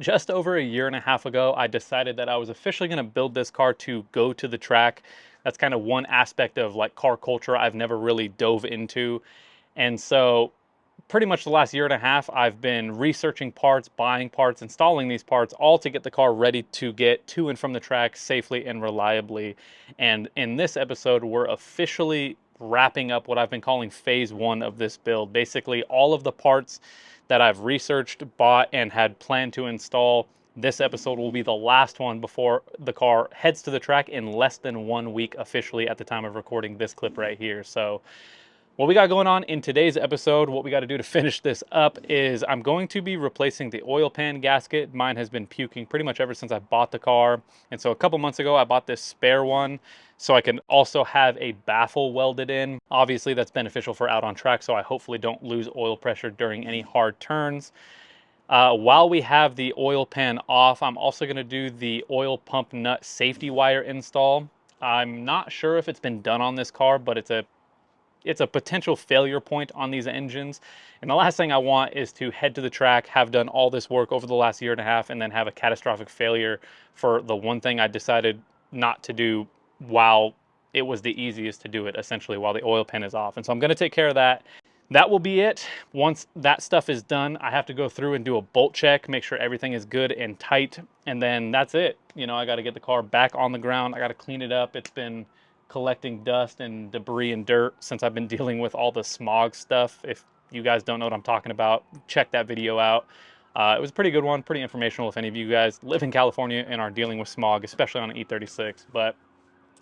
just over a year and a half ago, I decided that I was officially going to build this car to go to the track. That's kind of one aspect of like car culture I've never really dove into. And so pretty much the last year and a half, I've been researching parts, buying parts, installing these parts, all to get the car ready to get to and from the track safely and reliably. And in this episode, we're officially wrapping up what I've been calling phase one of this build. Basically, all of the parts that I've researched, bought, and had planned to install. This episode will be the last one before the car heads to the track in less than 1 week officially at the time of recording this clip right here. So what we got going on in today's episode, what we got to do to finish this up is I'm going to be replacing the oil pan gasket. Mine has been puking pretty much ever since I bought the car. And so a couple months ago, I bought this spare one so I can also have a baffle welded in. Obviously, that's beneficial for out on track, so I hopefully don't lose oil pressure during any hard turns. While we have the oil pan off, I'm also going to do the oil pump nut safety wire install. I'm not sure if it's been done on this car, but it's a potential failure point on these engines. And the last thing I want is to head to the track, have done all this work over the last year and a half, and then have a catastrophic failure for the one thing I decided not to do while it was the easiest to do it, essentially, while the oil pan is off. And so I'm going to take care of that. That will be it. Once that stuff is done, I have to go through and do a bolt check, make sure everything is good and tight, and then that's it. You know, I got to get the car back on the ground. I got to clean it up. It's been collecting dust and debris and dirt since I've been dealing with all the smog stuff. If you guys don't know what I'm talking about, check that video out. It was a pretty good one, pretty informational if any of you guys live in California and are dealing with smog, especially on an E36. But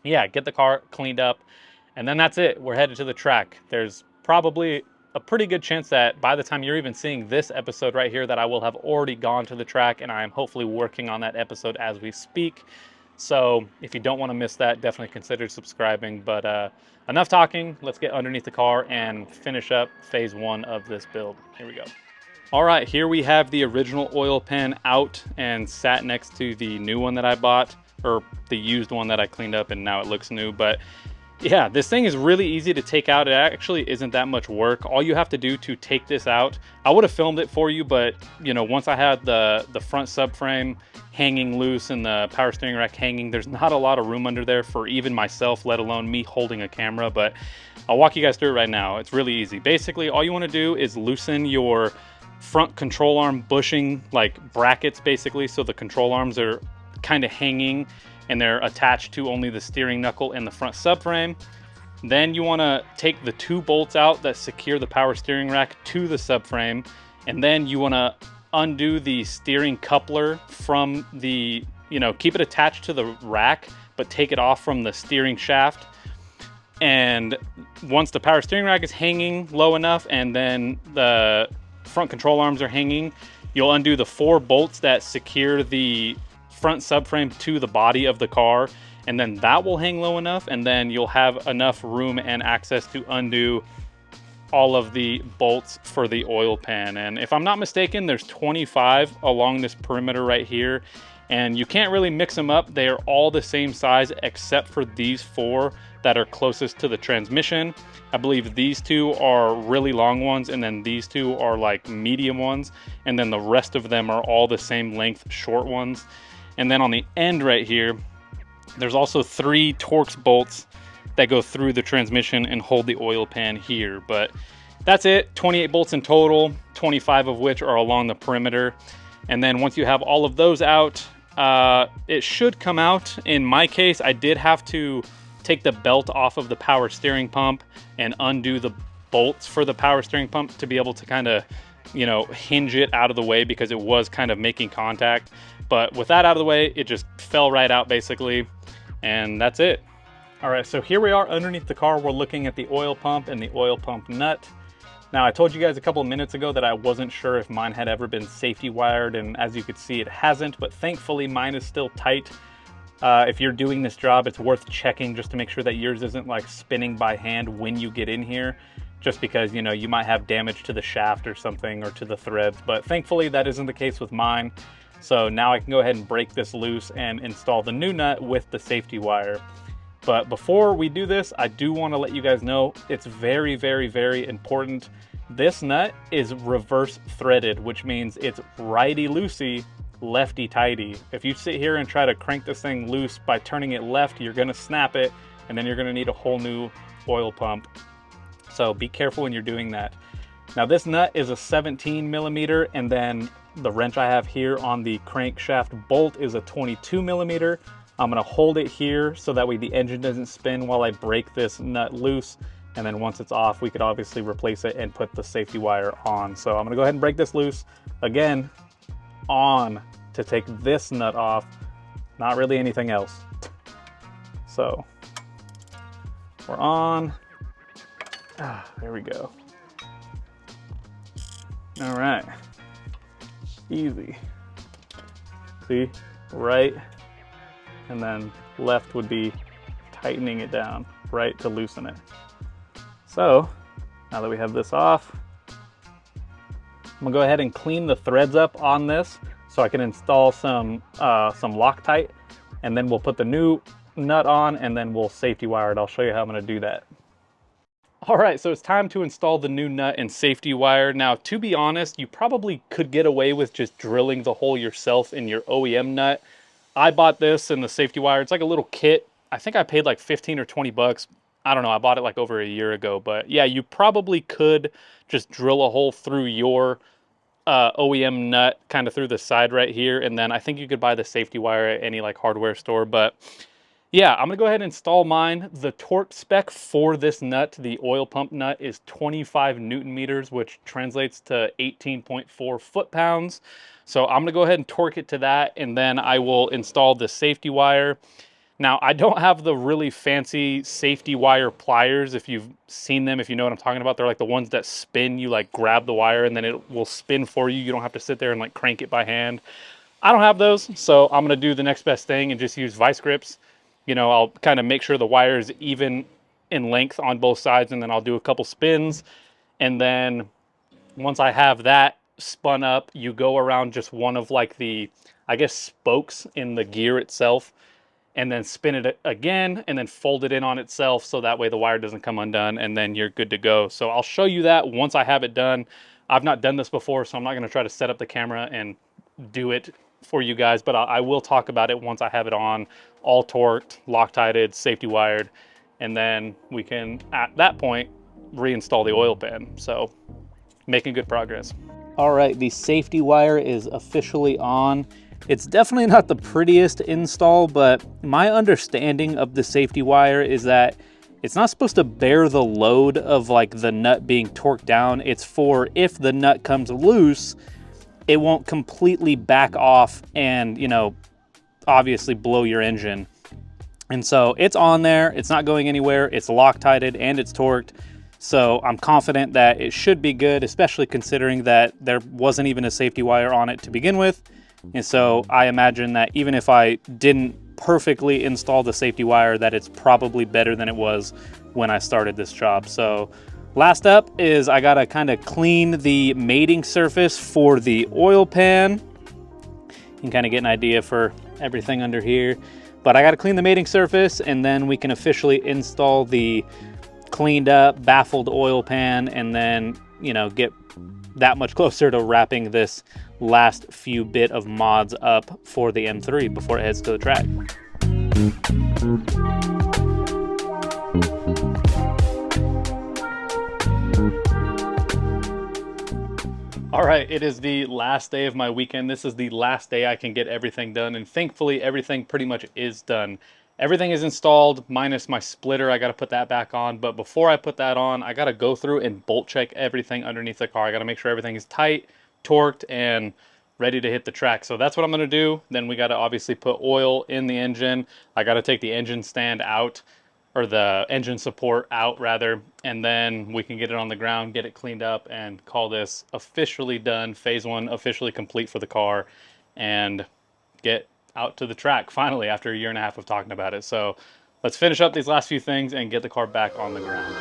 yeah, get the car cleaned up, and then that's it. We're headed to the track. There's probably a pretty good chance that by the time you're even seeing this episode right here that I will have already gone to the track, and I am hopefully working on that episode as we speak. So if you don't want to miss that, definitely consider subscribing. But enough talking. Let's get underneath the car and finish up phase one of this build. Here we go. All right, here we have the original oil pan out and sat next to the new one that I bought, or the used one that I cleaned up and now it looks new. But yeah, this thing is really easy to take out. It actually isn't that much work. All you have to do to take this out, I would have filmed it for you, but you know, once I had the front subframe hanging loose and the power steering rack hanging, there's not a lot of room under there for even myself, let alone me holding a camera. But I'll walk you guys through it right now. It's really easy. Basically, all you want to do is loosen your front control arm bushing, like brackets basically, so the control arms are kind of hanging and they're attached to only the steering knuckle and the front subframe. Then you want to take the two bolts out that secure the power steering rack to the subframe, and then you want to undo the steering coupler from the, you know, keep it attached to the rack, but take it off from the steering shaft. And once the power steering rack is hanging low enough and then the front control arms are hanging, you'll undo the 4 bolts that secure the front subframe to the body of the car, and then that will hang low enough, and then you'll have enough room and access to undo all of the bolts for the oil pan. And if I'm not mistaken, there's 25 along this perimeter right here, and you can't really mix them up. They are all the same size except for these 4 that are closest to the transmission. I believe these 2 are really long ones, and then these 2 are like medium ones, and then the rest of them are all the same length short ones. And then on the end right here, there's also 3 Torx bolts that go through the transmission and hold the oil pan here. But that's it, 28 bolts in total, 25 of which are along the perimeter. And then once you have all of those out, it should come out. In my case, I did have to take the belt off of the power steering pump and undo the bolts for the power steering pump to be able to kind of, you know, hinge it out of the way because it was kind of making contact. But with that out of the way, it just fell right out basically, and that's it. All right, so here we are underneath the car. We're looking at the oil pump and the oil pump nut. Now, I told you guys a couple of minutes ago that I wasn't sure if mine had ever been safety wired, and as you could see, it hasn't, but thankfully mine is still tight. If you're doing this job, it's worth checking just to make sure that yours isn't like spinning by hand when you get in here, just because, you know, you might have damage to the shaft or something, or to the threads. But thankfully that isn't the case with mine. So now I can go ahead and break this loose and install the new nut with the safety wire. But before we do this, I do want to let you guys know it's very, very, very important. This nut is reverse threaded, which means it's righty-loosey lefty-tighty. If you sit here and try to crank this thing loose by turning it left, you're gonna snap it, and then you're gonna need a whole new oil pump. So be careful when you're doing that. Now this nut is a 17 millimeter, and then the wrench I have here on the crankshaft bolt is a 22 millimeter. I'm gonna hold it here so that way the engine doesn't spin while I break this nut loose. And then once it's off, we could obviously replace it and put the safety wire on. So I'm gonna go ahead and break this loose. Again, on to take this nut off, not really anything else. So we're on. There we go. All right, easy. See, right, and then left would be tightening it down, right to loosen it. So now that we have this off, I'm gonna go ahead and clean the threads up on this so I can install some Loctite, and then we'll put the new nut on and then we'll safety wire it. I'll show you how I'm gonna do that. All right, so it's time to install the new nut and safety wire. Now, to be honest, you probably could get away with just drilling the hole yourself in your OEM nut. I bought this and the safety wire. It's like a little kit. I think I paid like 15 or 20 bucks. I don't know, I bought it like over a year ago, but yeah, you probably could just drill a hole through your OEM nut kind of through the side right here, and then I think you could buy the safety wire at any like hardware store. But yeah, I'm gonna go ahead and install mine. The torque spec for this nut, the oil pump nut, is 25 Newton meters, which translates to 18.4 foot-pounds. So I'm gonna go ahead and torque it to that, and then I will install the safety wire. Now, I don't have the really fancy safety wire pliers. If you've seen them, if you know what I'm talking about, they're like the ones that spin. You like grab the wire and then it will spin for you. You don't have to sit there and like crank it by hand. I don't have those, so I'm gonna do the next best thing and just use vice grips. You know, I'll kind of make sure the wire is even in length on both sides, and then I'll do a couple spins. And then once I have that spun up, you go around just one of like the, I guess, spokes in the gear itself, and then spin it again, and then fold it in on itself so that way the wire doesn't come undone, and then you're good to go. So I'll show you that once I have it done. I've not done this before, so I'm not gonna try to set up the camera and do it for you guys, but I will talk about it once I have it on, all torqued, Loctited, safety wired, and then we can, at that point, reinstall the oil pan. So making good progress. All right, the safety wire is officially on. It's definitely not the prettiest install, but my understanding of the safety wire is that it's not supposed to bear the load of like the nut being torqued down. It's for if the nut comes loose, it won't completely back off and, you know, obviously blow your engine. And so it's on there, it's not going anywhere, it's Loctited and it's torqued. So I'm confident that it should be good, especially considering that there wasn't even a safety wire on it to begin with. And so I imagine that even if I didn't perfectly install the safety wire, that it's probably better than it was when I started this job. So last up is I gotta kind of clean the mating surface for the oil pan. You can kind of get an idea for everything under here. But I gotta clean the mating surface, and then we can officially install the cleaned up, baffled oil pan, and then, you know, get that much closer to wrapping this last few bit of mods up for the M3 before it heads to the track. All right, it is the last day of my weekend. This is the last day I can get everything done, and thankfully everything pretty much is done. Everything is installed minus my splitter. I got to put that back on, but before I put that on, I got to go through and bolt check everything underneath the car. I got to make sure everything is tight, torqued, and ready to hit the track. So that's what I'm going to do. Then we got to obviously put oil in the engine. I got to take the engine stand out, or the engine support out rather, and then we can get it on the ground, get it cleaned up, and call this officially done. Phase 1 officially complete for the car, and get out to the track finally after a year and a half of talking about it. So let's finish up these last few things and get the car back on the ground.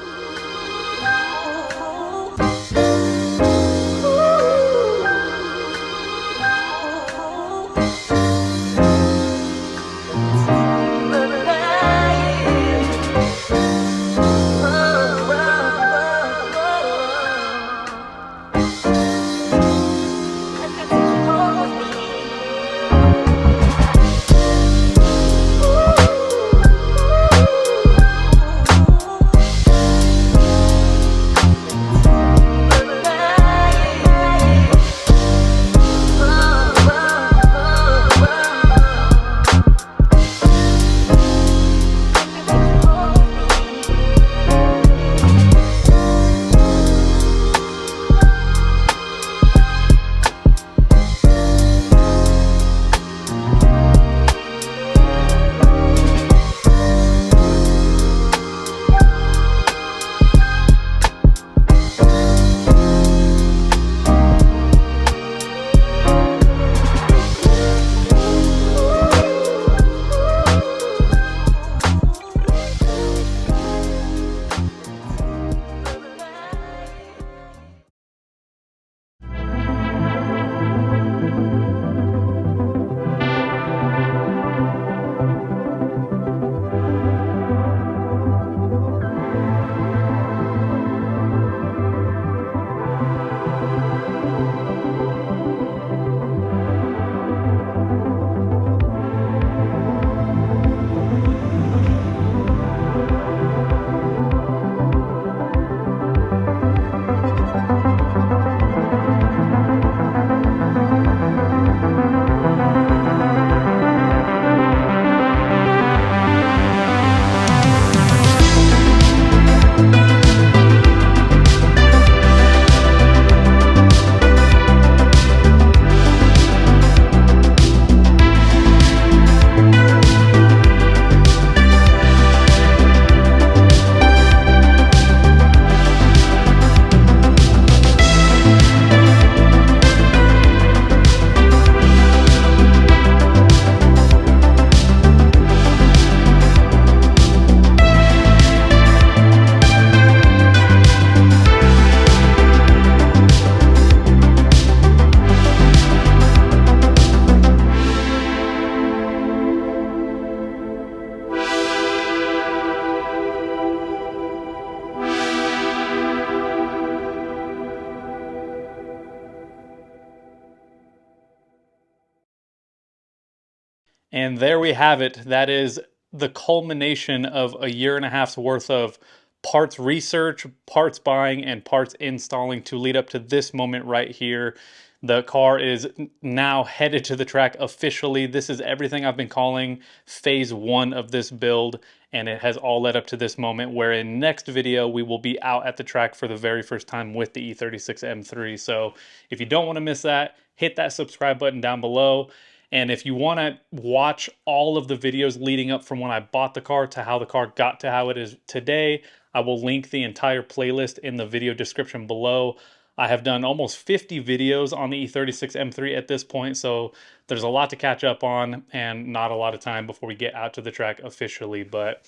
And there we have it. That is the culmination of a year and a half's worth of parts research, parts buying, and parts installing to lead up to this moment right here. The car is now headed to the track officially. This is everything I've been calling phase one of this build, and it has all led up to this moment where in next video we will be out at the track for the very first time with the E36 M3. So if you don't want to miss that, hit that subscribe button down below. And if you want to watch all of the videos leading up from when I bought the car to how the car got to how it is today, I will link the entire playlist in the video description below. I have done almost 50 videos on the E36 M3 at this point, so there's a lot to catch up on and not a lot of time before we get out to the track officially. But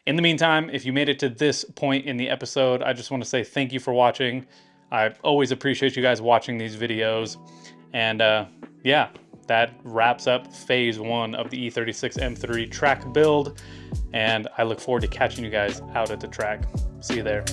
in the meantime, if you made it to this point in the episode, I just want to say thank you for watching. I always appreciate you guys watching these videos. And yeah, that wraps up phase one of the E36 M3 track build. And I look forward to catching you guys out at the track. See you there.